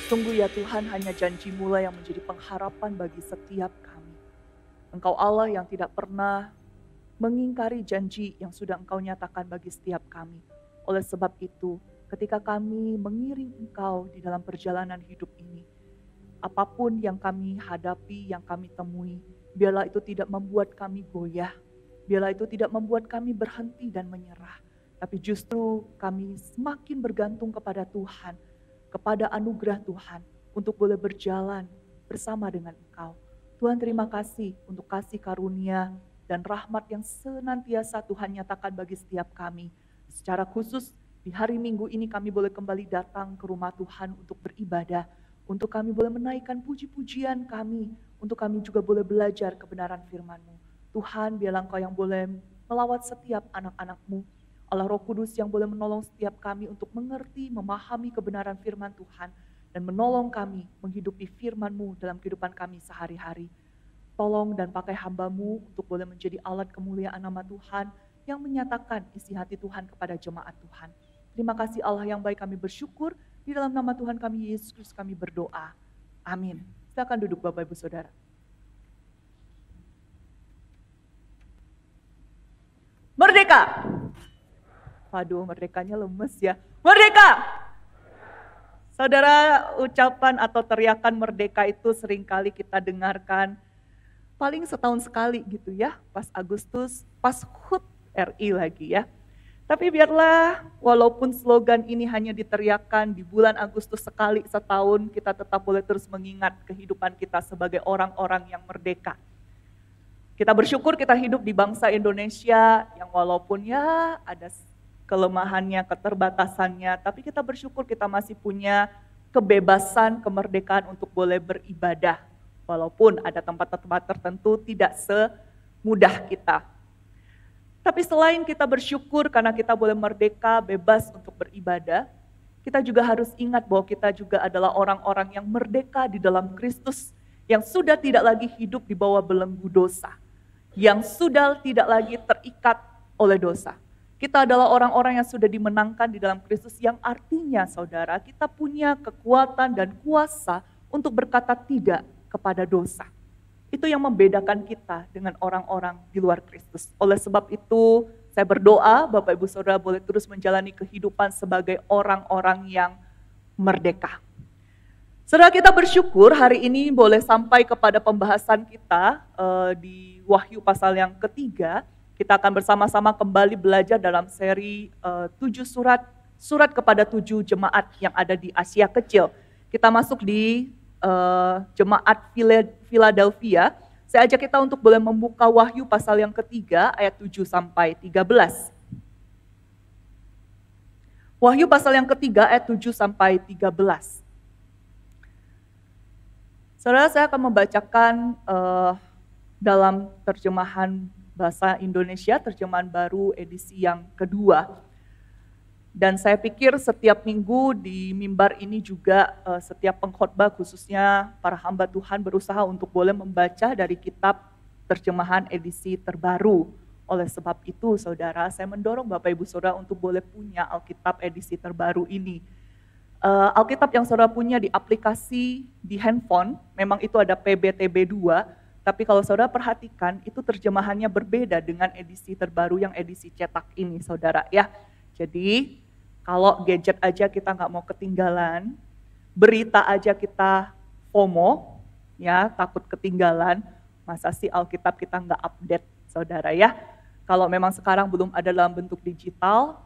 Sungguh ya Tuhan, hanya janji-Mu lah yang menjadi pengharapan bagi setiap kami. Engkau Allah yang tidak pernah mengingkari janji yang sudah Engkau nyatakan bagi setiap kami. Oleh sebab itu, ketika kami mengiring Engkau di dalam perjalanan hidup ini, apapun yang kami hadapi, yang kami temui, biarlah itu tidak membuat kami goyah, biarlah itu tidak membuat kami berhenti dan menyerah, tapi justru kami semakin bergantung kepada Tuhan, kepada anugerah Tuhan, untuk boleh berjalan bersama dengan Engkau. Tuhan, terima kasih untuk kasih karunia dan rahmat yang senantiasa Tuhan nyatakan bagi setiap kami. Secara khusus di hari Minggu ini kami boleh kembali datang ke rumah Tuhan untuk beribadah, untuk kami boleh menaikkan puji-pujian kami, untuk kami juga boleh belajar kebenaran firman-Mu. Tuhan, biarlah Engkau yang boleh melawat setiap anak-anak-Mu, Allah Roh Kudus yang boleh menolong setiap kami untuk mengerti, memahami kebenaran firman Tuhan, dan menolong kami menghidupi firman-Mu dalam kehidupan kami sehari-hari. Tolong dan pakai hamba-Mu untuk boleh menjadi alat kemuliaan nama Tuhan yang menyatakan isi hati Tuhan kepada jemaat Tuhan. Terima kasih Allah yang baik, kami bersyukur. Di dalam nama Tuhan kami Yesus Kristus kami berdoa. Amin. Silakan duduk Bapak Ibu Saudara. Merdeka! Waduh, merdekanya lemes ya. Merdeka! Saudara, ucapan atau teriakan merdeka itu seringkali kita dengarkan paling setahun sekali gitu ya, pas Agustus, pas HUT RI lagi ya. Tapi biarlah walaupun slogan ini hanya diteriakan di bulan Agustus sekali setahun, kita tetap boleh terus mengingat kehidupan kita sebagai orang-orang yang merdeka. Kita bersyukur kita hidup di bangsa Indonesia yang walaupun ya ada kelemahannya, keterbatasannya, tapi kita bersyukur kita masih punya kebebasan, kemerdekaan untuk boleh beribadah. Walaupun ada tempat-tempat tertentu tidak semudah kita. Tapi selain kita bersyukur karena kita boleh merdeka, bebas untuk beribadah, kita juga harus ingat bahwa kita juga adalah orang-orang yang merdeka di dalam Kristus, yang sudah tidak lagi hidup di bawah belenggu dosa, yang sudah tidak lagi terikat oleh dosa. Kita adalah orang-orang yang sudah dimenangkan di dalam Kristus, yang artinya saudara, kita punya kekuatan dan kuasa untuk berkata tidak kepada dosa. Itu yang membedakan kita dengan orang-orang di luar Kristus. Oleh sebab itu, saya berdoa Bapak Ibu Saudara boleh terus menjalani kehidupan sebagai orang-orang yang merdeka. Saudara, kita bersyukur hari ini boleh sampai kepada pembahasan kita di Wahyu pasal yang ketiga. Kita akan bersama-sama kembali belajar dalam seri 7 surat kepada 7 jemaat yang ada di Asia Kecil. Kita masuk di jemaat Philadelphia. Saya ajak kita untuk boleh membuka Wahyu pasal yang ketiga ayat 7 sampai 13. Wahyu pasal yang ketiga ayat 7 sampai 13. Saudara, saya akan membacakan dalam terjemahan bahasa Indonesia, terjemahan baru edisi yang kedua. Dan saya pikir setiap minggu di mimbar ini juga setiap pengkhotbah khususnya para hamba Tuhan berusaha untuk boleh membaca dari kitab terjemahan edisi terbaru. Oleh sebab itu saudara, saya mendorong Bapak Ibu Saudara untuk boleh punya Alkitab edisi terbaru ini. Alkitab yang saudara punya di aplikasi di handphone, memang itu ada PBTB 2, tapi kalau saudara perhatikan itu terjemahannya berbeda dengan edisi terbaru yang edisi cetak ini saudara ya. Jadi kalau gadget aja kita nggak mau ketinggalan, berita aja kita FOMO, ya takut ketinggalan, masa sih Alkitab kita nggak update saudara ya. Kalau memang sekarang belum ada dalam bentuk digital,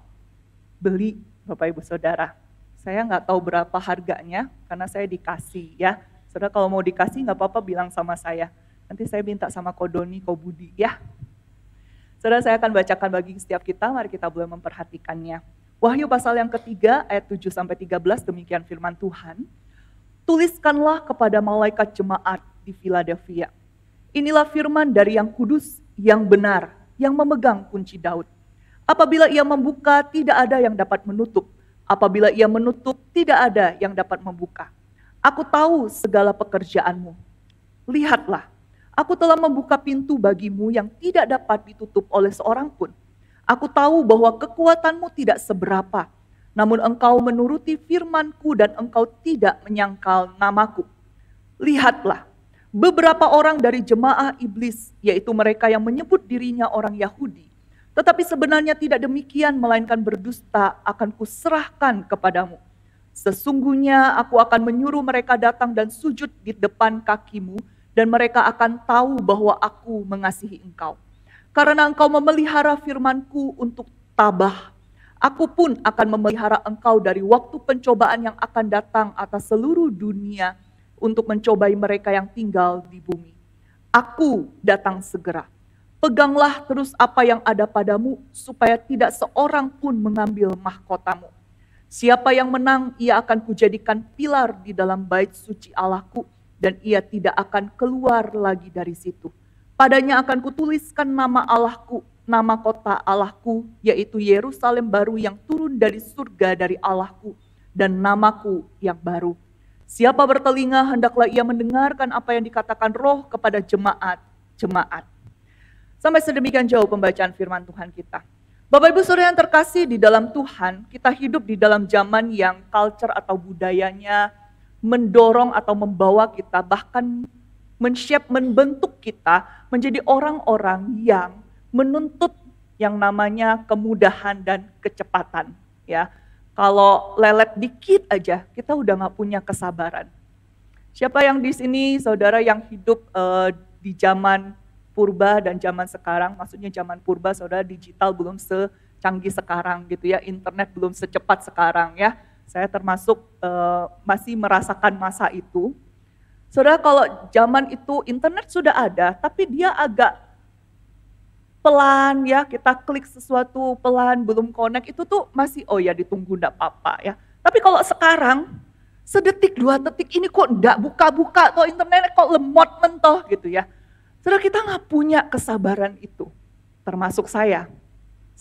beli Bapak Ibu Saudara. Saya nggak tahu berapa harganya karena saya dikasih ya. Saudara kalau mau dikasih nggak apa-apa bilang sama saya. Nanti saya minta sama Kodoni, Kobudi ya. Saudara, saya akan bacakan bagi setiap kita, mari kita boleh memperhatikannya. Wahyu pasal yang ketiga ayat 7 sampai 13 demikian firman Tuhan. Tuliskanlah kepada malaikat jemaat di Philadelphia. Inilah firman dari yang kudus, yang benar, yang memegang kunci Daud. Apabila ia membuka, tidak ada yang dapat menutup. Apabila ia menutup, tidak ada yang dapat membuka. Aku tahu segala pekerjaanmu. Lihatlah, aku telah membuka pintu bagimu yang tidak dapat ditutup oleh seorang pun. Aku tahu bahwa kekuatanmu tidak seberapa. Namun engkau menuruti firman-Ku dan engkau tidak menyangkal nama-Ku. Lihatlah, beberapa orang dari jemaah iblis, yaitu mereka yang menyebut dirinya orang Yahudi, tetapi sebenarnya tidak demikian, melainkan berdusta, akan kuserahkan kepadamu. Sesungguhnya aku akan menyuruh mereka datang dan sujud di depan kakimu, dan mereka akan tahu bahwa aku mengasihi engkau. Karena engkau memelihara firman-Ku untuk tabah, aku pun akan memelihara engkau dari waktu pencobaan yang akan datang atas seluruh dunia untuk mencobai mereka yang tinggal di bumi. Aku datang segera. Peganglah terus apa yang ada padamu, supaya tidak seorang pun mengambil mahkotamu. Siapa yang menang, ia akan kujadikan pilar di dalam bait suci Allahku, dan ia tidak akan keluar lagi dari situ. Padanya akan kutuliskan nama Allahku, nama kota Allahku, yaitu Yerusalem baru yang turun dari surga dari Allahku, dan namaku yang baru. Siapa bertelinga, hendaklah ia mendengarkan apa yang dikatakan Roh kepada jemaat-jemaat. Sampai sedemikian jauh pembacaan firman Tuhan kita. Bapak Ibu Saudara yang terkasih di dalam Tuhan, kita hidup di dalam zaman yang culture atau budayanya mendorong atau membawa kita, bahkan membentuk kita menjadi orang-orang yang menuntut yang namanya kemudahan dan kecepatan. Ya, kalau lelet dikit aja, kita udah nggak punya kesabaran. Siapa yang di sini, saudara yang hidup di zaman purba dan zaman sekarang, maksudnya zaman purba, saudara, digital belum secanggih sekarang gitu ya, internet belum secepat sekarang ya. Saya termasuk masih merasakan masa itu. Saudara, kalau zaman itu internet sudah ada, tapi dia agak pelan ya, kita klik sesuatu pelan, belum connect, itu tuh masih oh ya ditunggu enggak apa-apa ya. Tapi kalau sekarang, sedetik 2 detik ini kok enggak buka-buka, kok internet kok lemot mentoh gitu ya. Saudara, kita nggak punya kesabaran itu, termasuk saya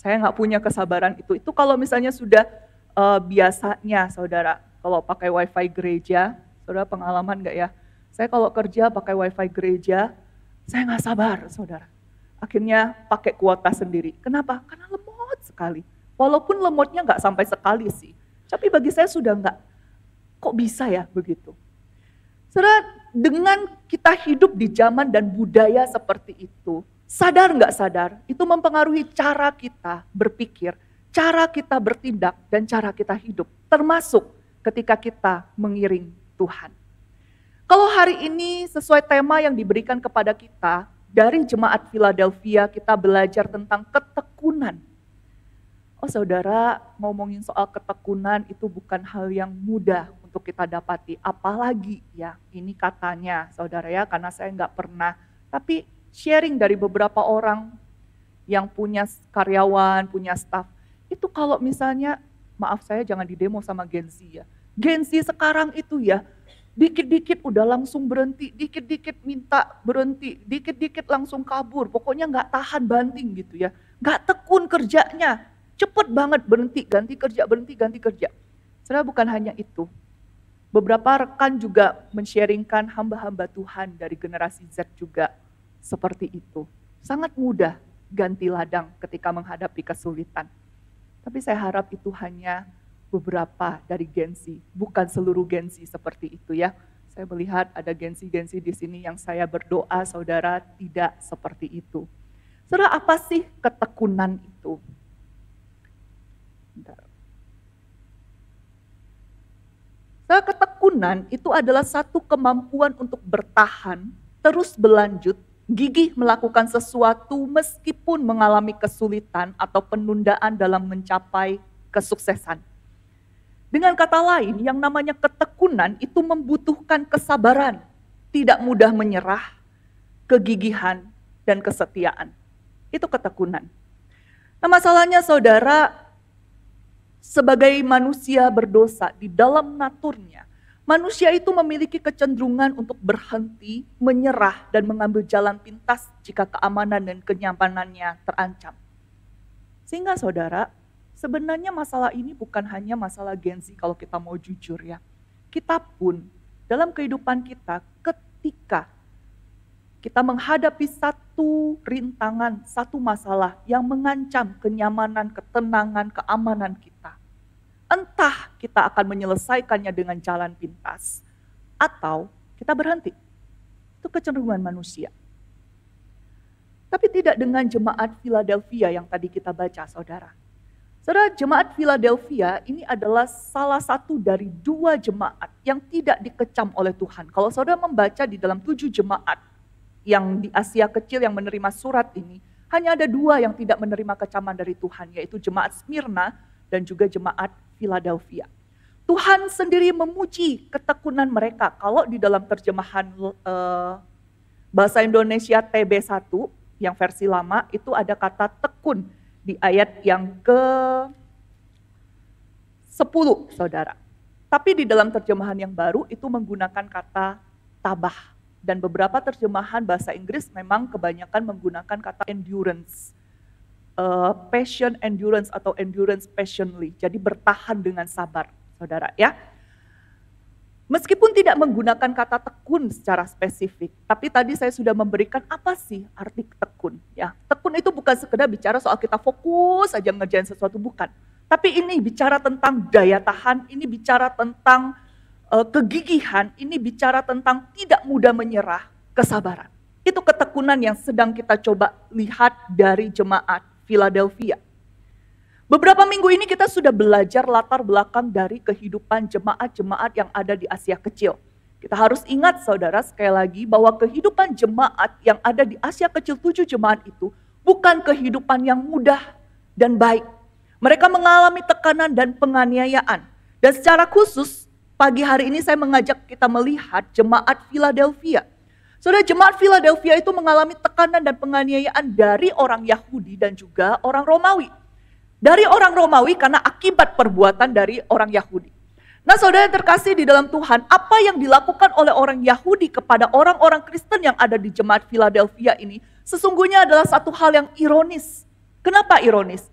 nggak punya kesabaran itu. Itu kalau misalnya sudah biasanya saudara, kalau pakai wifi gereja, saudara pengalaman nggak ya? Saya kalau kerja pakai wifi gereja, saya nggak sabar saudara. Akhirnya pakai kuota sendiri. Kenapa? Karena lemot sekali. Walaupun lemotnya nggak sampai sekali sih, tapi bagi saya sudah nggak, kok bisa ya begitu. Saudara, dengan kita hidup di zaman dan budaya seperti itu, sadar nggak sadar, itu mempengaruhi cara kita berpikir, cara kita bertindak, dan cara kita hidup. Termasuk ketika kita mengiring Tuhan. Kalau hari ini sesuai tema yang diberikan kepada kita, dari Jemaat Philadelphia kita belajar tentang ketekunan. Oh saudara, ngomongin soal ketekunan itu bukan hal yang mudah untuk kita dapati. Apalagi ya, ini katanya saudara ya, karena saya nggak pernah. Tapi sharing dari beberapa orang yang punya karyawan, punya staff. Itu kalau misalnya, maaf saya jangan didemo sama Gen Z ya. Gen Z sekarang itu ya, dikit-dikit udah langsung berhenti, dikit-dikit minta berhenti, dikit-dikit langsung kabur. Pokoknya nggak tahan banting gitu ya. Nggak tekun kerjanya, cepet banget berhenti, ganti kerja, berhenti, ganti kerja. Sebenarnya bukan hanya itu. Beberapa rekan juga men-sharingkan hamba-hamba Tuhan dari generasi Z juga seperti itu. Sangat mudah ganti ladang ketika menghadapi kesulitan. Tapi saya harap itu hanya beberapa dari Gen Z, bukan seluruh Gen Z seperti itu ya. Saya melihat ada Gen Z di sini yang saya berdoa saudara tidak seperti itu. Saudara, apa sih ketekunan itu? Saudara, ketekunan itu adalah satu kemampuan untuk bertahan, terus berlanjut, gigih melakukan sesuatu meskipun mengalami kesulitan atau penundaan dalam mencapai kesuksesan. Dengan kata lain, yang namanya ketekunan itu membutuhkan kesabaran, tidak mudah menyerah, kegigihan, dan kesetiaan. Itu ketekunan. Nah masalahnya saudara, sebagai manusia berdosa di dalam naturnya, manusia itu memiliki kecenderungan untuk berhenti, menyerah, dan mengambil jalan pintas jika keamanan dan kenyamanannya terancam. Sehingga saudara, sebenarnya masalah ini bukan hanya masalah Gen Z kalau kita mau jujur ya. Kita pun dalam kehidupan kita ketika kita menghadapi satu rintangan, satu masalah yang mengancam kenyamanan, ketenangan, keamanan kita. Entah kita akan menyelesaikannya dengan jalan pintas, atau kita berhenti. Itu kecenderungan manusia. Tapi tidak dengan jemaat Philadelphia yang tadi kita baca, saudara. Saudara, jemaat Philadelphia ini adalah salah satu dari 2 jemaat yang tidak dikecam oleh Tuhan. Kalau saudara membaca di dalam 7 jemaat yang di Asia Kecil yang menerima surat ini, hanya ada 2 yang tidak menerima kecaman dari Tuhan, yaitu jemaat Smyrna dan juga jemaat Philadelphia. Tuhan sendiri memuji ketekunan mereka. Kalau di dalam terjemahan bahasa Indonesia TB1 yang versi lama itu ada kata tekun di ayat yang ke-10, saudara. Tapi di dalam terjemahan yang baru itu menggunakan kata tabah. Dan beberapa terjemahan bahasa Inggris memang kebanyakan menggunakan kata endurance. Passion endurance atau endurance passionately. Jadi bertahan dengan sabar, saudara ya. Meskipun tidak menggunakan kata tekun secara spesifik, tapi tadi saya sudah memberikan apa sih arti tekun ya. Tekun itu bukan sekedar bicara soal kita fokus aja ngerjain sesuatu, bukan. Tapi ini bicara tentang daya tahan, ini bicara tentang kegigihan, ini bicara tentang tidak mudah menyerah, kesabaran. Itu ketekunan yang sedang kita coba lihat dari jemaat Philadelphia. Beberapa minggu ini kita sudah belajar latar belakang dari kehidupan jemaat-jemaat yang ada di Asia Kecil. Kita harus ingat saudara sekali lagi bahwa kehidupan jemaat yang ada di Asia Kecil 7 jemaat itu bukan kehidupan yang mudah dan baik. Mereka mengalami tekanan dan penganiayaan. Dan secara khusus pagi hari ini saya mengajak kita melihat jemaat Philadelphia. Saudara, jemaat Philadelphia itu mengalami tekanan dan penganiayaan dari orang Yahudi dan juga orang Romawi. Dari orang Romawi karena akibat perbuatan dari orang Yahudi. Nah saudara terkasih di dalam Tuhan, apa yang dilakukan oleh orang Yahudi kepada orang-orang Kristen yang ada di jemaat Philadelphia ini, sesungguhnya adalah satu hal yang ironis. Kenapa ironis?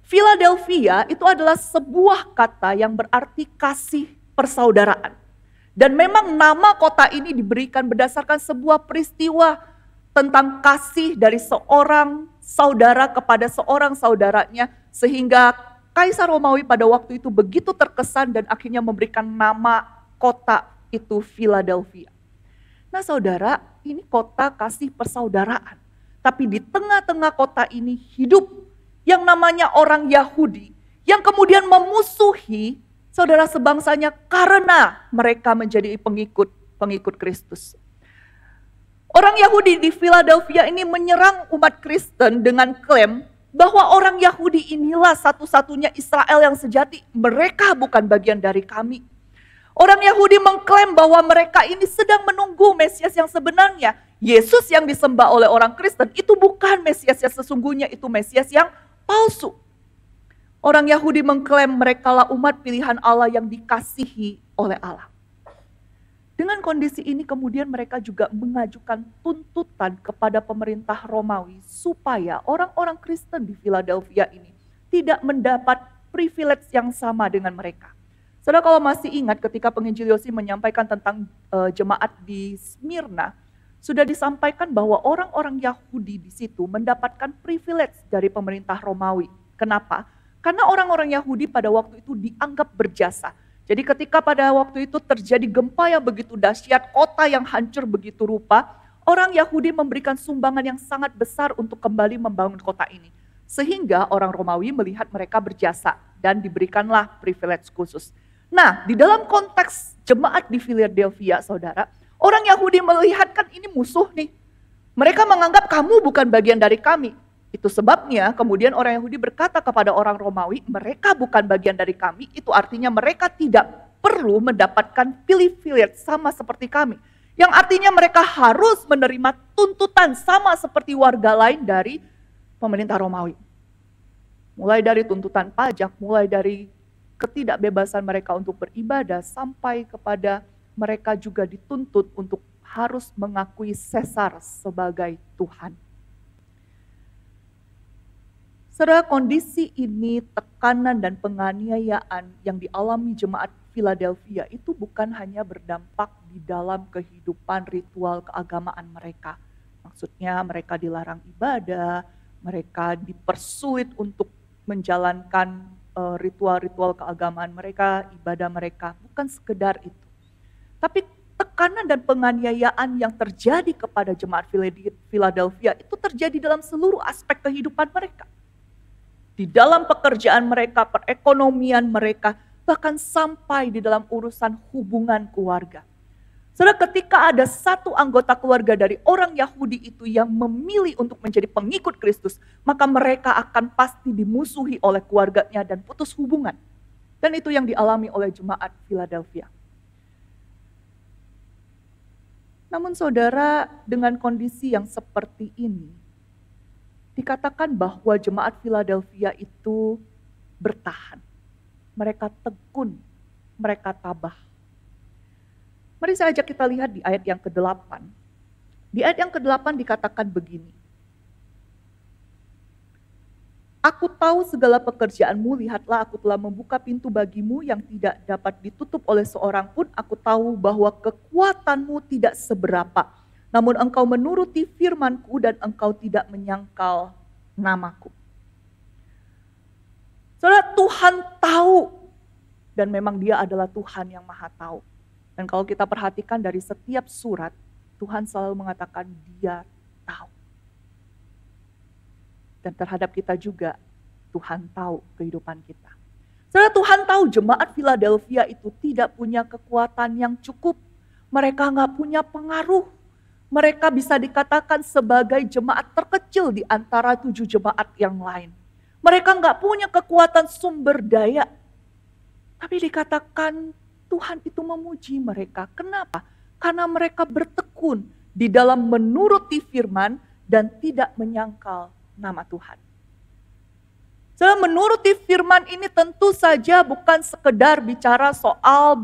Philadelphia itu adalah sebuah kata yang berarti kasih persaudaraan. Dan memang nama kota ini diberikan berdasarkan sebuah peristiwa tentang kasih dari seorang saudara kepada seorang saudaranya, sehingga Kaisar Romawi pada waktu itu begitu terkesan dan akhirnya memberikan nama kota itu Philadelphia. Nah saudara, ini kota kasih persaudaraan. Tapi di tengah-tengah kota ini hidup yang namanya orang Yahudi yang kemudian memusuhi saudara sebangsanya karena mereka menjadi pengikut Kristus. Orang Yahudi di Philadelphia ini menyerang umat Kristen dengan klaim bahwa orang Yahudi inilah satu-satunya Israel yang sejati. Mereka bukan bagian dari kami. Orang Yahudi mengklaim bahwa mereka ini sedang menunggu Mesias yang sebenarnya. Yesus yang disembah oleh orang Kristen itu bukan Mesias yang sesungguhnya, itu Mesias yang palsu. Orang Yahudi mengklaim merekalah umat pilihan Allah yang dikasihi oleh Allah. Dengan kondisi ini kemudian mereka juga mengajukan tuntutan kepada pemerintah Romawi supaya orang-orang Kristen di Philadelphia ini tidak mendapat privilege yang sama dengan mereka. Saudara kalau masih ingat ketika penginjil Yosi menyampaikan tentang jemaat di Smyrna, sudah disampaikan bahwa orang-orang Yahudi di situ mendapatkan privilege dari pemerintah Romawi. Kenapa? Karena orang-orang Yahudi pada waktu itu dianggap berjasa. Jadi ketika pada waktu itu terjadi gempa yang begitu dahsyat, kota yang hancur begitu rupa, orang Yahudi memberikan sumbangan yang sangat besar untuk kembali membangun kota ini. Sehingga orang Romawi melihat mereka berjasa dan diberikanlah privilege khusus. Nah, di dalam konteks jemaat di Philadelphia, saudara, orang Yahudi melihatkan ini musuh nih. Mereka menganggap kamu bukan bagian dari kami. Itu sebabnya kemudian orang Yahudi berkata kepada orang Romawi, mereka bukan bagian dari kami, itu artinya mereka tidak perlu mendapatkan privilege sama seperti kami. Yang artinya mereka harus menerima tuntutan sama seperti warga lain dari pemerintah Romawi. Mulai dari tuntutan pajak, mulai dari ketidakbebasan mereka untuk beribadah, sampai kepada mereka juga dituntut untuk harus mengakui Kaisar sebagai Tuhan. Saudara, kondisi ini, tekanan dan penganiayaan yang dialami jemaat Philadelphia itu bukan hanya berdampak di dalam kehidupan ritual keagamaan mereka. Maksudnya mereka dilarang ibadah, mereka dipersulit untuk menjalankan ritual-ritual keagamaan mereka, ibadah mereka. Bukan sekedar itu. Tapi tekanan dan penganiayaan yang terjadi kepada jemaat Philadelphia itu terjadi dalam seluruh aspek kehidupan mereka. Di dalam pekerjaan mereka, perekonomian mereka, bahkan sampai di dalam urusan hubungan keluarga. Saudara, ketika ada satu anggota keluarga dari orang Yahudi itu yang memilih untuk menjadi pengikut Kristus, maka mereka akan pasti dimusuhi oleh keluarganya dan putus hubungan. Dan itu yang dialami oleh jemaat Philadelphia. Namun saudara, dengan kondisi yang seperti ini, dikatakan bahwa jemaat Philadelphia itu bertahan. Mereka tekun, mereka tabah. Mari saya ajak kita lihat di ayat yang ke-8. Di ayat yang ke-8 dikatakan begini. Aku tahu segala pekerjaanmu, lihatlah aku telah membuka pintu bagimu yang tidak dapat ditutup oleh seorang pun. Aku tahu bahwa kekuatanmu tidak seberapa. Namun engkau menuruti firmanku dan engkau tidak menyangkal namaku. Saudara, Tuhan tahu dan memang Dia adalah Tuhan yang Maha Tahu. Dan kalau kita perhatikan dari setiap surat, Tuhan selalu mengatakan Dia tahu. Dan terhadap kita juga, Tuhan tahu kehidupan kita. Saudara, Tuhan tahu jemaat Philadelphia itu tidak punya kekuatan yang cukup. Mereka nggak punya pengaruh. Mereka bisa dikatakan sebagai jemaat terkecil di antara 7 jemaat yang lain. Mereka nggak punya kekuatan sumber daya. Tapi dikatakan Tuhan itu memuji mereka. Kenapa? Karena mereka bertekun di dalam menuruti firman dan tidak menyangkal nama Tuhan. Saudara, menuruti firman ini tentu saja bukan sekedar bicara soal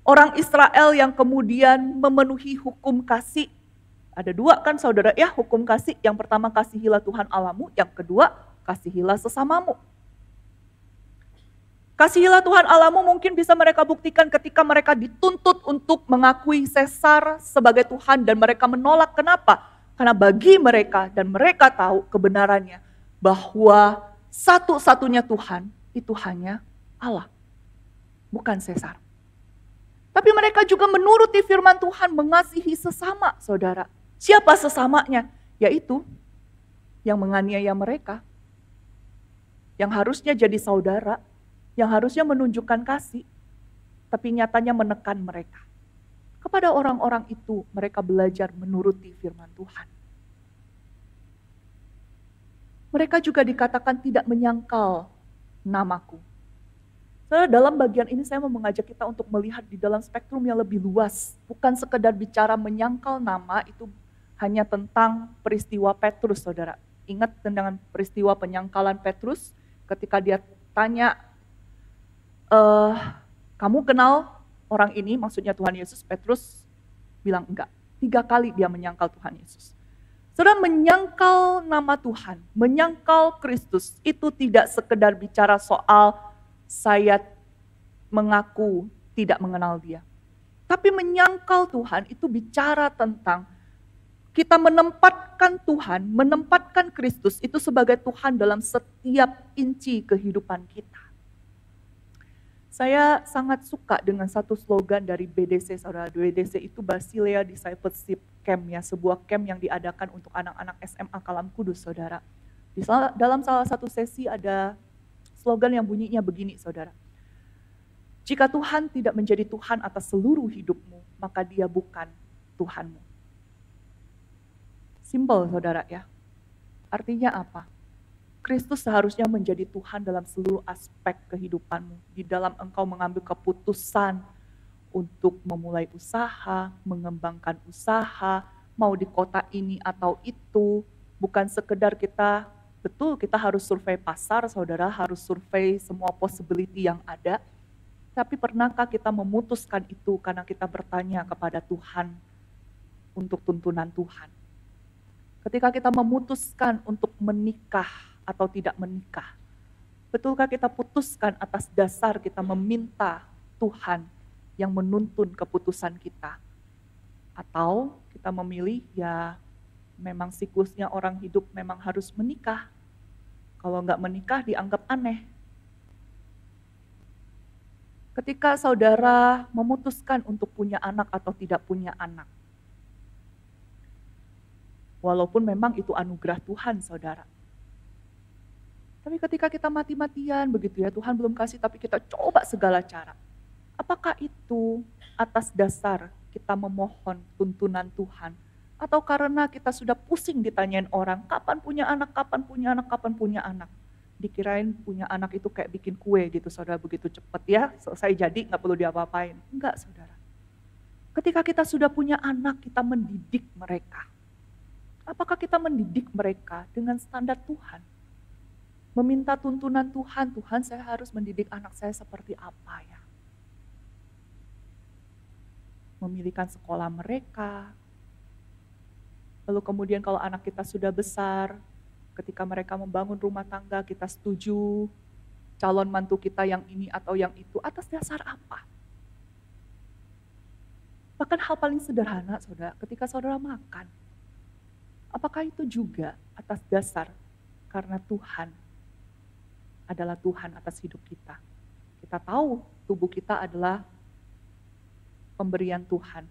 orang Israel yang kemudian memenuhi hukum kasih. Ada 2 kan saudara ya, hukum kasih. Yang pertama, kasihilah Tuhan Allahmu. Yang kedua, kasihilah sesamamu. Kasihilah Tuhan Allahmu mungkin bisa mereka buktikan ketika mereka dituntut untuk mengakui Kaisar sebagai Tuhan dan mereka menolak. Kenapa? Karena bagi mereka dan mereka tahu kebenarannya bahwa satu-satunya Tuhan itu hanya Allah, bukan Kaisar. Tapi mereka juga menuruti firman Tuhan, mengasihi sesama, saudara. Siapa sesamanya? Yaitu yang menganiaya mereka, yang harusnya jadi saudara, yang harusnya menunjukkan kasih, tapi nyatanya menekan mereka. Kepada orang-orang itu, mereka belajar menuruti firman Tuhan. Mereka juga dikatakan tidak menyangkal namaku. Saudara, dalam bagian ini saya mau mengajak kita untuk melihat di dalam spektrum yang lebih luas. Bukan sekedar bicara menyangkal nama, itu hanya tentang peristiwa Petrus, saudara. Ingat dengan peristiwa penyangkalan Petrus, ketika dia tanya, kamu kenal orang ini, maksudnya Tuhan Yesus. Petrus bilang enggak. 3 kali dia menyangkal Tuhan Yesus. Saudara, menyangkal nama Tuhan, menyangkal Kristus, itu tidak sekedar bicara soal saya mengaku tidak mengenal Dia. Tapi menyangkal Tuhan itu bicara tentang kita menempatkan Tuhan, menempatkan Kristus itu sebagai Tuhan dalam setiap inci kehidupan kita. Saya sangat suka dengan satu slogan dari BDC, saudara. BDC itu Basilea Discipleship Camp, ya, sebuah camp yang diadakan untuk anak-anak SMA Kalam Kudus, saudara. Dalam salah satu sesi ada slogan yang bunyinya begini, saudara. Jika Tuhan tidak menjadi Tuhan atas seluruh hidupmu, maka Dia bukan Tuhanmu. Simpel, saudara, ya. Artinya apa? Kristus seharusnya menjadi Tuhan dalam seluruh aspek kehidupanmu. Di dalam engkau mengambil keputusan untuk memulai usaha, mengembangkan usaha, mau di kota ini atau itu. Bukan sekedar kita, betul kita harus survei pasar, saudara, harus survei semua possibility yang ada. Tapi pernahkah kita memutuskan itu karena kita bertanya kepada Tuhan untuk tuntunan Tuhan? Ketika kita memutuskan untuk menikah atau tidak menikah, betulkah kita putuskan atas dasar kita meminta Tuhan yang menuntun keputusan kita? Atau kita memilih ya memang siklusnya orang hidup memang harus menikah. Kalau nggak menikah dianggap aneh. Ketika saudara memutuskan untuk punya anak atau tidak punya anak. Walaupun memang itu anugerah Tuhan, saudara. Tapi ketika kita mati-matian begitu ya, Tuhan belum kasih tapi kita coba segala cara. Apakah itu atas dasar kita memohon tuntunan Tuhan? Atau karena kita sudah pusing ditanyain orang, kapan punya anak, kapan punya anak, kapan punya anak. Dikirain punya anak itu kayak bikin kue gitu, saudara, begitu cepat ya, selesai jadi gak perlu diapa-apain. Enggak, saudara. Ketika kita sudah punya anak, kita mendidik mereka. Apakah kita mendidik mereka dengan standar Tuhan? Meminta tuntunan Tuhan, Tuhan saya harus mendidik anak saya seperti apa ya? Memilihkan sekolah mereka. Lalu kemudian kalau anak kita sudah besar, ketika mereka membangun rumah tangga, kita setuju calon mantu kita yang ini atau yang itu, atas dasar apa? Bahkan hal paling sederhana, saudara, ketika saudara makan, apakah itu juga atas dasar karena Tuhan adalah Tuhan atas hidup kita? Kita tahu tubuh kita adalah pemberian Tuhan,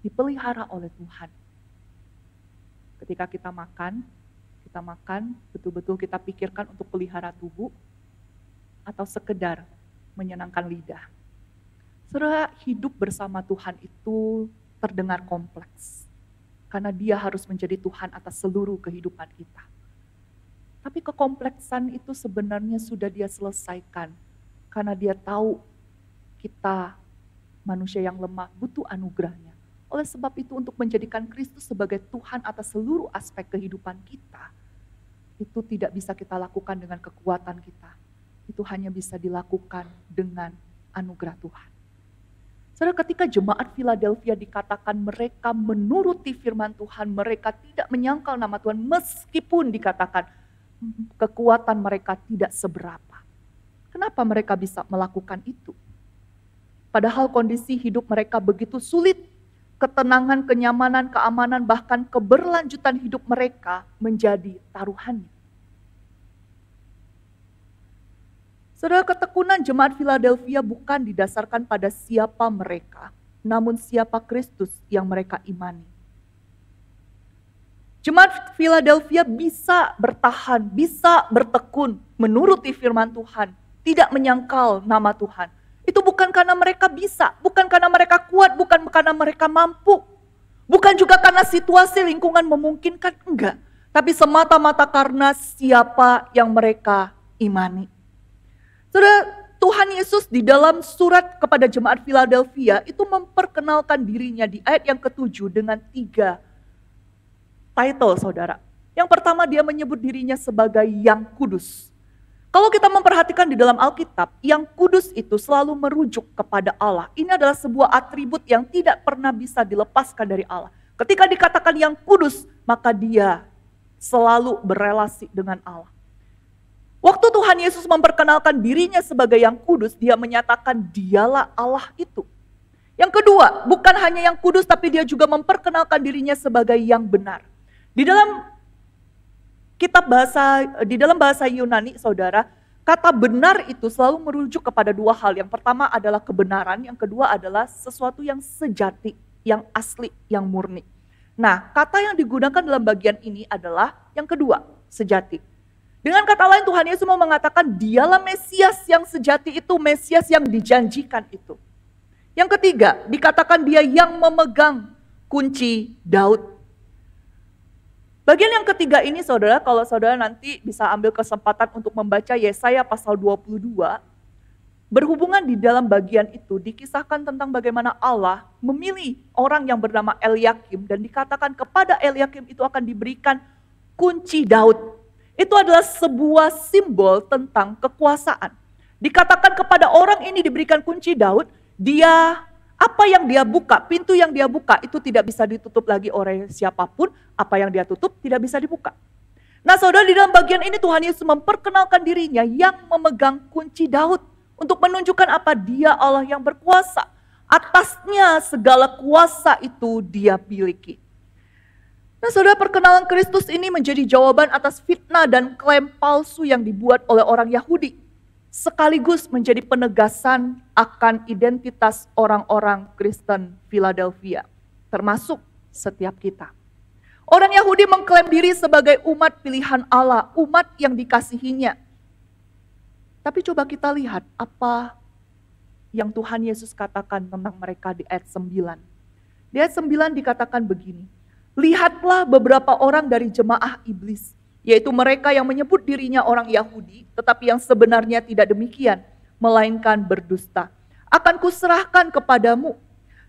dipelihara oleh Tuhan. Ketika kita makan betul-betul kita pikirkan untuk pelihara tubuh atau sekedar menyenangkan lidah. Saudara, hidup bersama Tuhan itu terdengar kompleks. Karena dia harus menjadi Tuhan atas seluruh kehidupan kita. Tapi kekompleksan itu sebenarnya sudah dia selesaikan. Karena dia tahu kita manusia yang lemah butuh anugerahnya. Oleh sebab itu untuk menjadikan Kristus sebagai Tuhan atas seluruh aspek kehidupan kita, itu tidak bisa kita lakukan dengan kekuatan kita. Itu hanya bisa dilakukan dengan anugerah Tuhan. Saudara, ketika jemaat Philadelphia dikatakan mereka menuruti firman Tuhan, mereka tidak menyangkal nama Tuhan meskipun dikatakan kekuatan mereka tidak seberapa. Kenapa mereka bisa melakukan itu? Padahal kondisi hidup mereka begitu sulit, ketenangan, kenyamanan, keamanan, bahkan keberlanjutan hidup mereka menjadi taruhannya. Saudara, ketekunan jemaat Philadelphia bukan didasarkan pada siapa mereka, namun siapa Kristus yang mereka imani. Jemaat Philadelphia bisa bertahan, bisa bertekun, menuruti firman Tuhan, tidak menyangkal nama Tuhan. Itu bukan karena mereka bisa, bukan karena mereka kuat, bukan karena mereka mampu. Bukan juga karena situasi lingkungan memungkinkan, enggak. Tapi semata-mata karena siapa yang mereka imani. Saudara, Tuhan Yesus di dalam surat kepada jemaat Philadelphia itu memperkenalkan dirinya di ayat yang ke-7 dengan 3 title, saudara. Yang pertama, dia menyebut dirinya sebagai yang kudus. Kalau kita memperhatikan di dalam Alkitab, yang kudus itu selalu merujuk kepada Allah. Ini adalah sebuah atribut yang tidak pernah bisa dilepaskan dari Allah. Ketika dikatakan yang kudus, maka dia selalu berelasi dengan Allah. Waktu Tuhan Yesus memperkenalkan dirinya sebagai yang kudus, dia menyatakan dialah Allah itu. Yang kedua, bukan hanya yang kudus, tapi dia juga memperkenalkan dirinya sebagai yang benar. Di dalam bahasa Yunani, saudara, kata benar itu selalu merujuk kepada 2 hal. Yang pertama adalah kebenaran, yang kedua adalah sesuatu yang sejati, yang asli, yang murni. Nah, kata yang digunakan dalam bagian ini adalah yang kedua, sejati. Dengan kata lain, Tuhan Yesus mau mengatakan dialah Mesias yang sejati itu, Mesias yang dijanjikan itu. Yang ketiga, dikatakan dia yang memegang kunci Daud. Bagian yang ketiga ini, saudara, kalau saudara nanti bisa ambil kesempatan untuk membaca Yesaya pasal 22, berhubungan di dalam bagian itu dikisahkan tentang bagaimana Allah memilih orang yang bernama Eliakim dan dikatakan kepada Eliakim itu akan diberikan kunci Daud. Itu adalah sebuah simbol tentang kekuasaan. Dikatakan kepada orang ini diberikan kunci Daud, apa yang dia buka, pintu yang dia buka itu tidak bisa ditutup lagi oleh siapapun, apa yang dia tutup tidak bisa dibuka. Nah, saudara, di dalam bagian ini Tuhan Yesus memperkenalkan dirinya yang memegang kunci Daud untuk menunjukkan apa dia Allah yang berkuasa. Atasnya segala kuasa itu dia miliki. Nah, saudara, perkenalan Kristus ini menjadi jawaban atas fitnah dan klaim palsu yang dibuat oleh orang Yahudi. sekaligus menjadi penegasan akan identitas orang-orang Kristen Philadelphia, termasuk setiap kita. Orang Yahudi mengklaim diri sebagai umat pilihan Allah, umat yang dikasihinya. Tapi coba kita lihat apa yang Tuhan Yesus katakan tentang mereka di ayat 9. Di ayat 9 dikatakan begini, lihatlah beberapa orang dari jemaah iblis, yaitu mereka yang menyebut dirinya orang Yahudi, tetapi yang sebenarnya tidak demikian, melainkan berdusta. Akan kuserahkan kepadamu.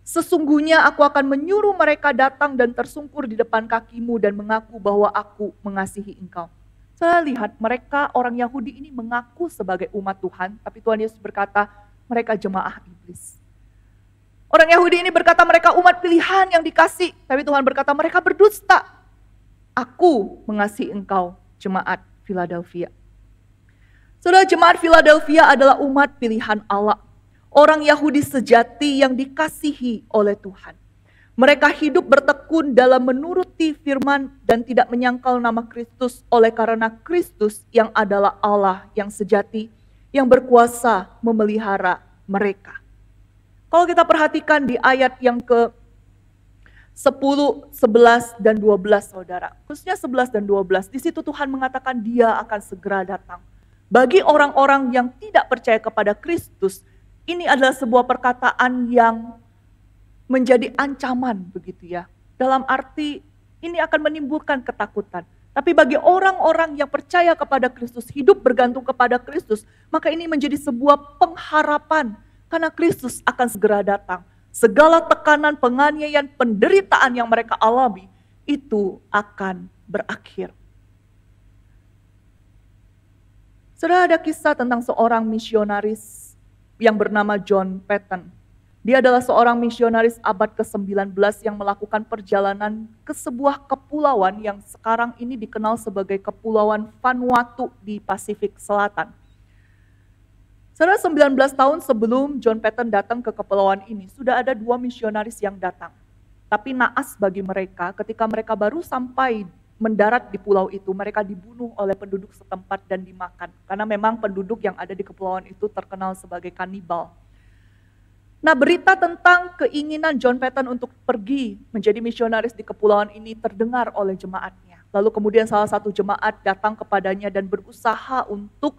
Sesungguhnya aku akan menyuruh mereka datang dan tersungkur di depan kakimu dan mengaku bahwa aku mengasihi engkau. Saya lihat mereka orang Yahudi ini mengaku sebagai umat Tuhan, tapi Tuhan Yesus berkata mereka jemaah iblis. Orang Yahudi ini berkata mereka umat pilihan yang dikasih, tapi Tuhan berkata mereka berdusta. Aku mengasihi engkau, jemaat Philadelphia. Saudara, jemaat Philadelphia adalah umat pilihan Allah. Orang Yahudi sejati yang dikasihi oleh Tuhan. Mereka hidup bertekun dalam menuruti firman dan tidak menyangkal nama Kristus oleh karena Kristus yang adalah Allah yang sejati, yang berkuasa memelihara mereka. Kalau kita perhatikan di ayat yang ke 10, 11, dan 12 saudara. Khususnya 11 dan 12, di situ Tuhan mengatakan dia akan segera datang. Bagi orang-orang yang tidak percaya kepada Kristus, ini adalah sebuah perkataan yang menjadi ancaman begitu ya. Dalam arti ini akan menimbulkan ketakutan. Tapi bagi orang-orang yang percaya kepada Kristus, hidup bergantung kepada Kristus, maka ini menjadi sebuah pengharapan. Karena Kristus akan segera datang. Segala tekanan, penganiayaan, penderitaan yang mereka alami, itu akan berakhir. Saudara, ada kisah tentang seorang misionaris yang bernama John Paton. Dia adalah seorang misionaris abad ke-19 yang melakukan perjalanan ke sebuah kepulauan yang sekarang ini dikenal sebagai Kepulauan Vanuatu di Pasifik Selatan. Saudara, 19 tahun sebelum John Paton datang ke kepulauan ini, sudah ada 2 misionaris yang datang. Tapi naas bagi mereka, ketika mereka baru sampai mendarat di pulau itu, mereka dibunuh oleh penduduk setempat dan dimakan. Karena memang penduduk yang ada di kepulauan itu terkenal sebagai kanibal. Nah, berita tentang keinginan John Paton untuk pergi menjadi misionaris di kepulauan ini terdengar oleh jemaatnya. Lalu kemudian salah satu jemaat datang kepadanya dan berusaha untuk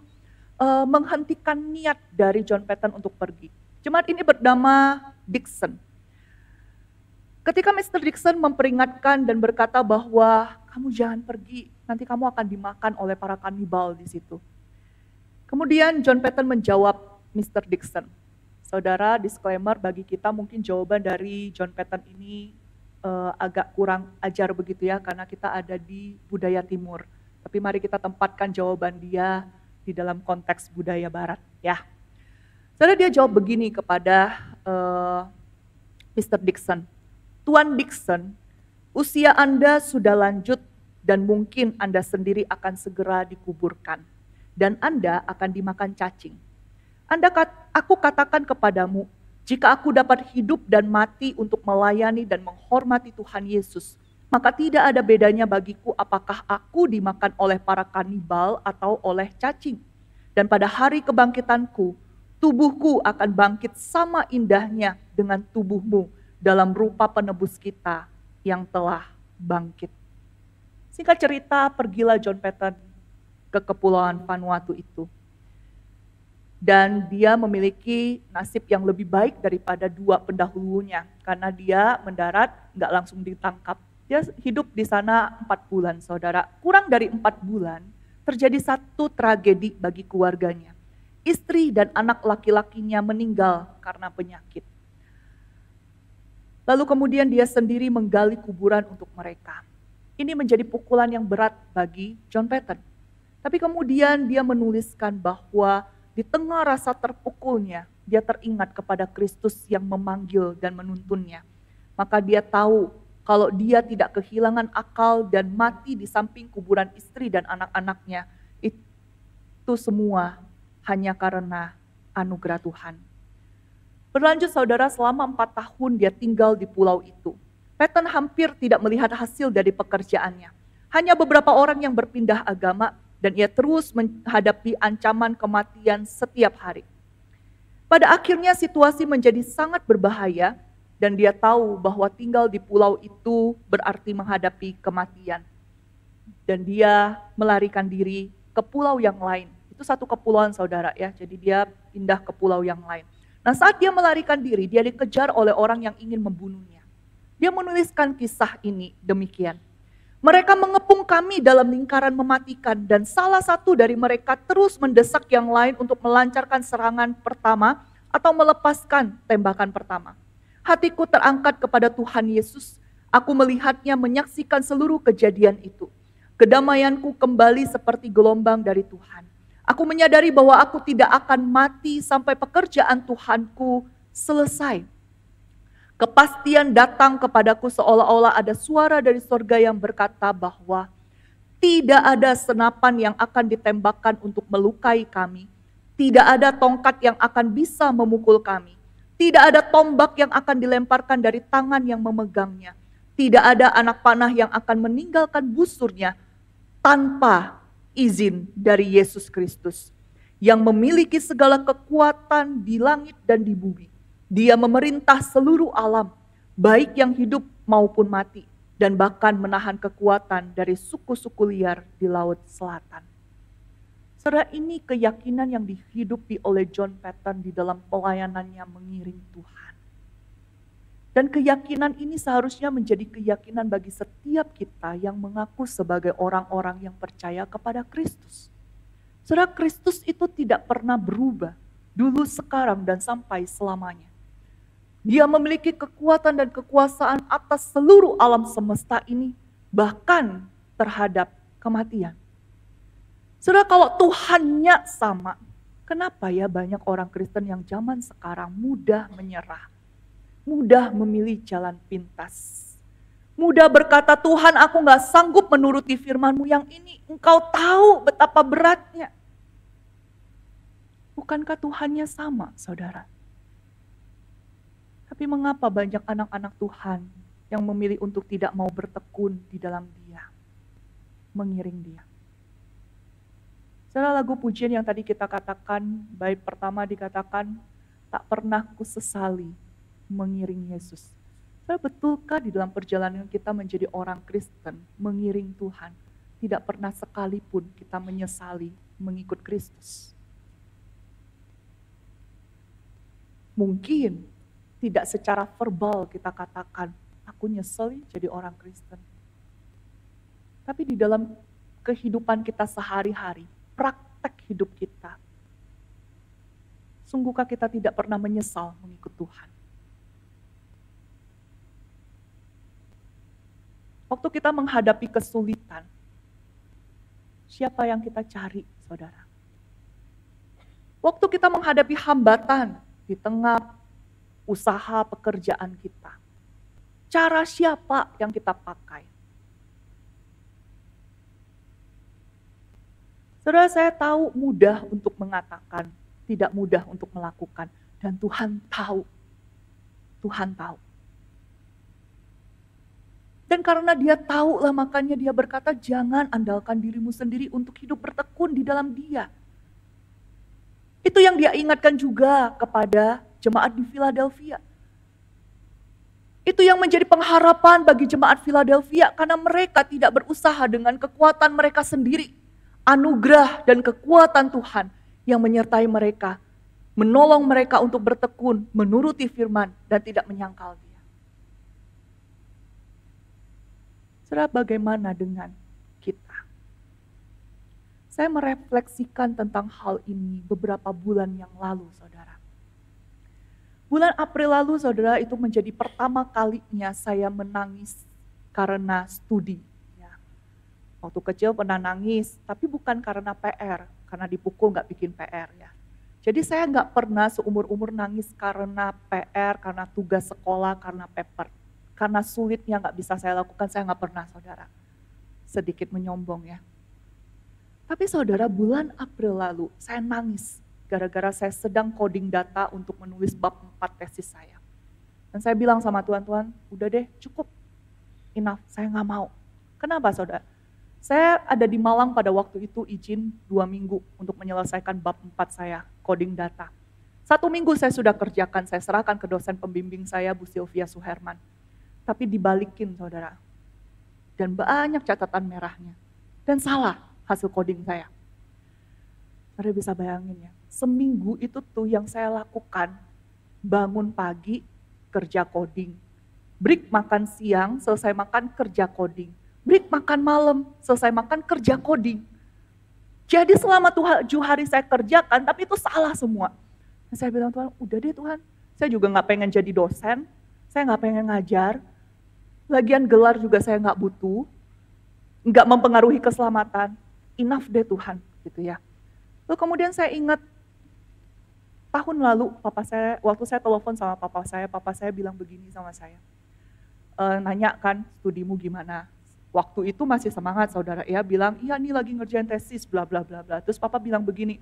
menghentikan niat dari John Paton untuk pergi. Jemaat ini bernama Dixon. Ketika Mr. Dixon memperingatkan dan berkata bahwa kamu jangan pergi, nanti kamu akan dimakan oleh para kanibal di situ. Kemudian John Paton menjawab Mr. Dixon. Saudara, disclaimer bagi kita mungkin jawaban dari John Paton ini agak kurang ajar begitu ya, karena kita ada di budaya timur. Tapi mari kita tempatkan jawaban dia di dalam konteks budaya barat ya. Saudara, dia jawab begini kepada Mr. Dixon. Tuan Dixon, usia Anda sudah lanjut dan mungkin Anda sendiri akan segera dikuburkan. Dan Anda akan dimakan cacing. Aku katakan kepadamu, jika aku dapat hidup dan mati untuk melayani dan menghormati Tuhan Yesus, maka tidak ada bedanya bagiku apakah aku dimakan oleh para kanibal atau oleh cacing. Dan pada hari kebangkitanku, tubuhku akan bangkit sama indahnya dengan tubuhmu dalam rupa penebus kita yang telah bangkit. Singkat cerita, pergilah John Paton ke Kepulauan Vanuatu itu. Dan dia memiliki nasib yang lebih baik daripada 2 pendahulunya. Karena dia mendarat, nggak langsung ditangkap. Dia hidup di sana 4 bulan, saudara. Kurang dari 4 bulan, terjadi satu tragedi bagi keluarganya. Istri dan anak laki-lakinya meninggal karena penyakit. Lalu kemudian dia sendiri menggali kuburan untuk mereka. Ini menjadi pukulan yang berat bagi John Paton. Tapi kemudian dia menuliskan bahwa di tengah rasa terpukulnya, dia teringat kepada Kristus yang memanggil dan menuntunnya. Maka dia tahu kalau dia tidak kehilangan akal dan mati di samping kuburan istri dan anak-anaknya, itu semua hanya karena anugerah Tuhan. Berlanjut saudara, selama 4 tahun dia tinggal di pulau itu. Paton hampir tidak melihat hasil dari pekerjaannya. Hanya beberapa orang yang berpindah agama, Dan ia terus menghadapi ancaman kematian setiap hari. Pada akhirnya situasi menjadi sangat berbahaya dan dia tahu bahwa tinggal di pulau itu berarti menghadapi kematian. Dan dia melarikan diri ke pulau yang lain. Itu satu kepulauan saudara ya, jadi dia pindah ke pulau yang lain. Nah saat dia melarikan diri, dia dikejar oleh orang yang ingin membunuhnya. Dia menuliskan kisah ini demikian. Mereka mengepung kami dalam lingkaran mematikan dan salah satu dari mereka terus mendesak yang lain untuk melancarkan serangan pertama atau melepaskan tembakan pertama. Hatiku terangkat kepada Tuhan Yesus. Aku melihatnya menyaksikan seluruh kejadian itu. Kedamaianku kembali seperti gelombang dari Tuhan. Aku menyadari bahwa aku tidak akan mati sampai pekerjaan Tuhanku selesai. Kepastian datang kepadaku seolah-olah ada suara dari sorga yang berkata bahwa tidak ada senapan yang akan ditembakkan untuk melukai kami. Tidak ada tongkat yang akan bisa memukul kami. Tidak ada tombak yang akan dilemparkan dari tangan yang memegangnya. Tidak ada anak panah yang akan meninggalkan busurnya tanpa izin dari Yesus Kristus yang memiliki segala kekuatan di langit dan di bumi. Dia memerintah seluruh alam, baik yang hidup maupun mati, dan bahkan menahan kekuatan dari suku-suku liar di Laut Selatan. Saudara, ini keyakinan yang dihidupi oleh John Paton di dalam pelayanannya mengiring Tuhan. Dan keyakinan ini seharusnya menjadi keyakinan bagi setiap kita yang mengaku sebagai orang-orang yang percaya kepada Kristus. Saudara, Kristus itu tidak pernah berubah, dulu, sekarang, dan sampai selamanya. Dia memiliki kekuatan dan kekuasaan atas seluruh alam semesta ini, bahkan terhadap kematian. Saudara, kalau Tuhannya sama, kenapa ya banyak orang Kristen yang zaman sekarang mudah menyerah? Mudah memilih jalan pintas. Mudah berkata, Tuhan aku gak sanggup menuruti firman-Mu yang ini. Engkau tahu betapa beratnya. Bukankah Tuhannya sama, saudara? Tapi mengapa banyak anak-anak Tuhan yang memilih untuk tidak mau bertekun di dalam Dia, mengiring Dia? Saudara, lagu pujian yang tadi kita katakan, bait pertama dikatakan, tak pernah kusesali mengiring Yesus. Saudara, betulkah di dalam perjalanan kita menjadi orang Kristen, mengiring Tuhan, tidak pernah sekalipun kita menyesali mengikut Kristus? Mungkin tidak secara verbal kita katakan, aku nyesel jadi orang Kristen. Tapi di dalam kehidupan kita sehari-hari, praktek hidup kita, sungguhkah kita tidak pernah menyesal mengikut Tuhan? Waktu kita menghadapi kesulitan, siapa yang kita cari, saudara? Waktu kita menghadapi hambatan di tengah usaha pekerjaan kita, cara siapa yang kita pakai? Saudara, saya tahu mudah untuk mengatakan, tidak mudah untuk melakukan. Dan Tuhan tahu. Tuhan tahu. Dan karena Dia tahu lah, makanya Dia berkata, jangan andalkan dirimu sendiri untuk hidup bertekun di dalam Dia. Itu yang Dia ingatkan juga kepada jemaat di Philadelphia. Itu yang menjadi pengharapan bagi jemaat Philadelphia, karena mereka tidak berusaha dengan kekuatan mereka sendiri. Anugerah dan kekuatan Tuhan yang menyertai mereka, menolong mereka untuk bertekun, menuruti firman, dan tidak menyangkal Dia. Saudara, bagaimana dengan kita? Saya merefleksikan tentang hal ini beberapa bulan yang lalu, saudara. Bulan April lalu, saudara, itu menjadi pertama kalinya saya menangis karena studi. Ya. Waktu kecil pernah nangis, tapi bukan karena PR, karena dipukul gak bikin PR ya. Jadi saya gak pernah seumur-umur nangis karena PR, karena tugas sekolah, karena paper. Karena sulitnya gak bisa saya lakukan, saya gak pernah, saudara. Sedikit menyombong ya. Tapi saudara, bulan April lalu saya nangis gara-gara saya sedang coding data untuk menulis bab 4 tesis saya. Dan saya bilang sama Tuhan, Tuhan udah deh cukup, enough, saya gak mau. Kenapa saudara? Saya ada di Malang pada waktu itu izin 2 minggu untuk menyelesaikan bab 4 saya, coding data. 1 minggu saya sudah kerjakan, saya serahkan ke dosen pembimbing saya, Bu Sylvia Suherman. Tapi dibalikin saudara, dan banyak catatan merahnya. Dan salah hasil coding saya. Saudara bisa bayangin ya, seminggu itu tuh yang saya lakukan, bangun pagi, kerja coding. Break makan siang, selesai makan, kerja coding. Break makan malam, selesai makan, kerja coding. Jadi selama 7 hari saya kerjakan, tapi itu salah semua. Dan saya bilang, Tuhan, udah deh Tuhan, saya juga gak pengen jadi dosen, saya gak pengen ngajar, lagian gelar juga saya gak butuh, gak mempengaruhi keselamatan, enough deh Tuhan, gitu ya. Lalu kemudian saya ingat, tahun lalu papa saya, waktu saya telepon sama papa saya bilang begini sama saya, nanya kan studimu gimana. Waktu itu masih semangat saudara ya, bilang iya nih lagi ngerjain tesis bla bla bla bla. Terus papa bilang begini,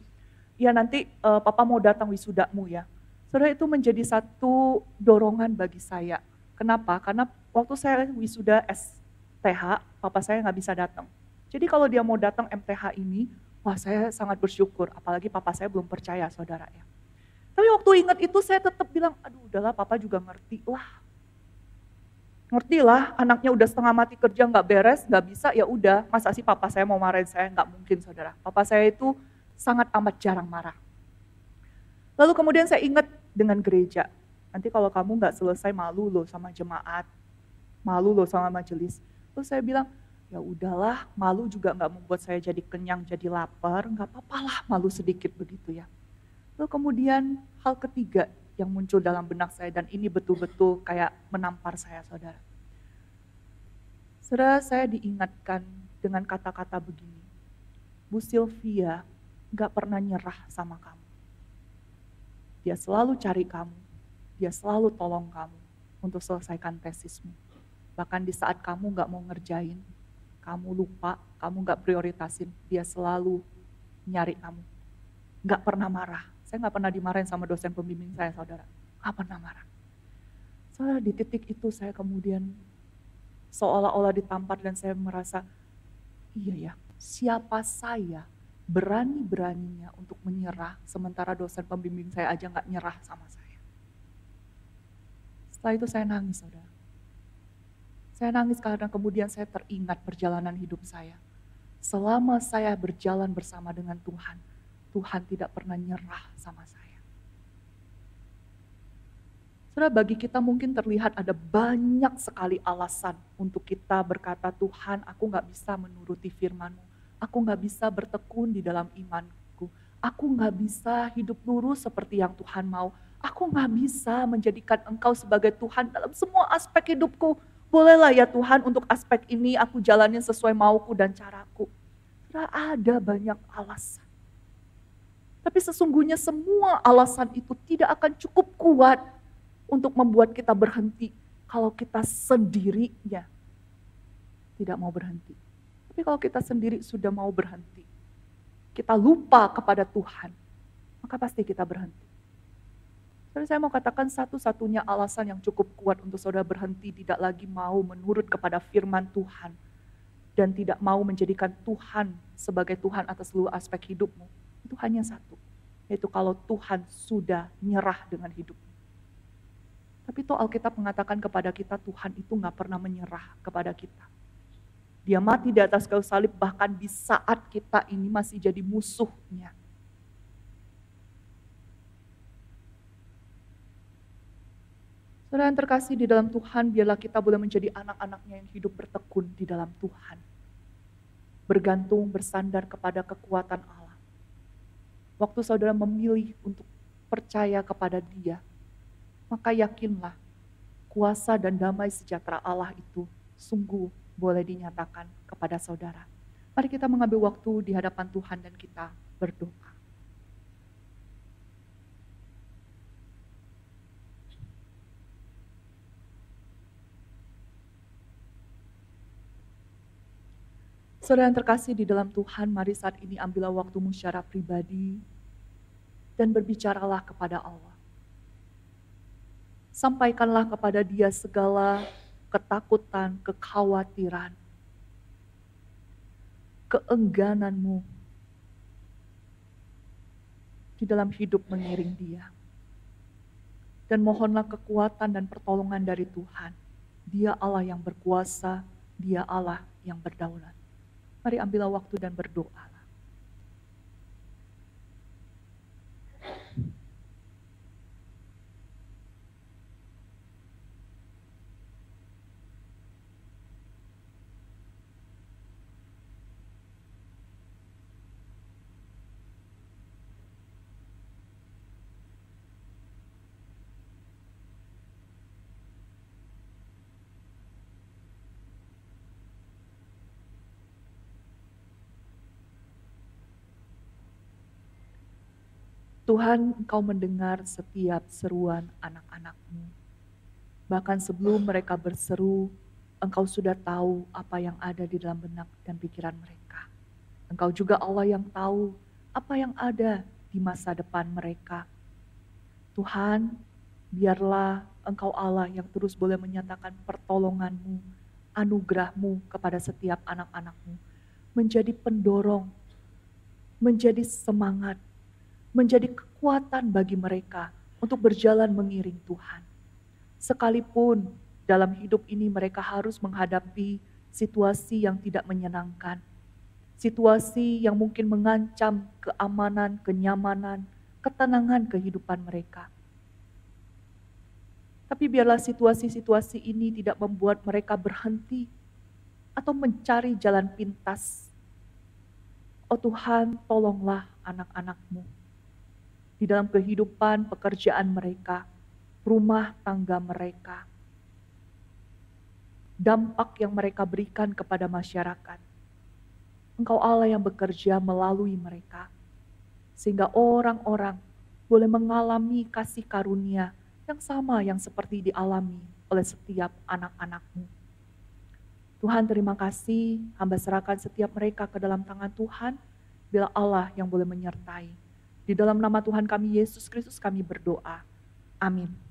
iya nanti papa mau datang wisudamu ya. Saudara, itu menjadi satu dorongan bagi saya. Kenapa? Karena waktu saya wisuda STH, papa saya nggak bisa datang. Jadi kalau dia mau datang MTH ini, wah saya sangat bersyukur, apalagi papa saya belum percaya saudara ya. Tapi waktu ingat itu saya tetap bilang, aduh udahlah papa juga ngerti lah, anaknya udah setengah mati kerja nggak beres, nggak bisa, ya udah. Masa sih papa saya mau marahin saya? Nggak mungkin saudara. Papa saya itu sangat amat jarang marah. Lalu kemudian saya ingat dengan gereja. Nanti kalau kamu nggak selesai malu loh sama jemaat, malu loh sama majelis. Terus saya bilang, ya udahlah, malu juga nggak membuat saya jadi kenyang, jadi lapar, nggak apa-apa lah malu sedikit begitu ya. Lalu kemudian hal ketiga yang muncul dalam benak saya, dan ini betul-betul kayak menampar saya saudara. Saudara, saya diingatkan dengan kata-kata begini, Bu Sylvia gak pernah nyerah sama kamu. Dia selalu cari kamu, dia selalu tolong kamu untuk selesaikan tesismu. Bahkan di saat kamu gak mau ngerjain, kamu lupa, kamu gak prioritasin, dia selalu nyari kamu. Gak pernah marah. Saya gak pernah dimarahin sama dosen pembimbing saya, saudara. Gak pernah marah. Saudara, di titik itu saya kemudian seolah-olah ditampar dan saya merasa, iya ya, siapa saya berani-beraninya untuk menyerah, sementara dosen pembimbing saya aja gak nyerah sama saya. Setelah itu saya nangis, saudara. Saya nangis karena kemudian saya teringat perjalanan hidup saya. Selama saya berjalan bersama dengan Tuhan, Tuhan tidak pernah nyerah sama saya. Saudara, bagi kita mungkin terlihat ada banyak sekali alasan untuk kita berkata, Tuhan aku gak bisa menuruti firman-Mu. Aku gak bisa bertekun di dalam imanku. Aku gak bisa hidup lurus seperti yang Tuhan mau. Aku gak bisa menjadikan Engkau sebagai Tuhan dalam semua aspek hidupku. Bolehlah ya Tuhan untuk aspek ini aku jalanin sesuai mauku dan caraku. Saudara, ada banyak alasan. Tapi sesungguhnya semua alasan itu tidak akan cukup kuat untuk membuat kita berhenti kalau kita sendirinya tidak mau berhenti. Tapi kalau kita sendiri sudah mau berhenti, kita lupa kepada Tuhan, maka pasti kita berhenti. Jadi saya mau katakan satu-satunya alasan yang cukup kuat untuk saudara berhenti tidak lagi mau menurut kepada firman Tuhan dan tidak mau menjadikan Tuhan sebagai Tuhan atas seluruh aspek hidupmu. Itu hanya satu, yaitu kalau Tuhan sudah nyerah dengan hidupmu. Tapi toh Alkitab mengatakan kepada kita, Tuhan itu gak pernah menyerah kepada kita. Dia mati di atas kayu salib bahkan di saat kita ini masih jadi musuhnya. Saudara yang terkasih di dalam Tuhan, biarlah kita boleh menjadi anak-anaknya yang hidup bertekun di dalam Tuhan. Bergantung, bersandar kepada kekuatan Allah. Waktu saudara memilih untuk percaya kepada Dia, maka yakinlah kuasa dan damai sejahtera Allah itu sungguh boleh dinyatakan kepada saudara. Mari kita mengambil waktu di hadapan Tuhan dan kita berdoa. Saudara yang terkasih di dalam Tuhan, mari saat ini ambillah waktumu secara pribadi dan berbicaralah kepada Allah. Sampaikanlah kepada Dia segala ketakutan, kekhawatiran. keenggananmu di dalam hidup mengiring dia. Dan mohonlah kekuatan dan pertolongan dari Tuhan. Dia Allah yang berkuasa, Dia Allah yang berdaulat. Mari ambillah waktu dan berdoa. Tuhan, Engkau mendengar setiap seruan anak-anak-Mu. Bahkan sebelum mereka berseru, Engkau sudah tahu apa yang ada di dalam benak dan pikiran mereka. Engkau juga Allah yang tahu apa yang ada di masa depan mereka. Tuhan, biarlah Engkau Allah yang terus boleh menyatakan pertolongan-Mu, anugerah-Mu kepada setiap anak-anak-Mu. Menjadi pendorong, menjadi semangat, menjadi kekuatan bagi mereka untuk berjalan mengiring Tuhan. Sekalipun dalam hidup ini mereka harus menghadapi situasi yang tidak menyenangkan, situasi yang mungkin mengancam keamanan, kenyamanan, ketenangan kehidupan mereka. Tapi biarlah situasi-situasi ini tidak membuat mereka berhenti atau mencari jalan pintas. Oh Tuhan, tolonglah anak-anak-Mu di dalam kehidupan pekerjaan mereka, rumah tangga mereka, dampak yang mereka berikan kepada masyarakat. Engkau Allah yang bekerja melalui mereka, sehingga orang-orang boleh mengalami kasih karunia yang sama yang seperti dialami oleh setiap anak-anak-Mu. Tuhan, terima kasih, hamba serahkan setiap mereka ke dalam tangan Tuhan, bila Allah yang boleh menyertai. Di dalam nama Tuhan kami Yesus Kristus kami berdoa. Amin.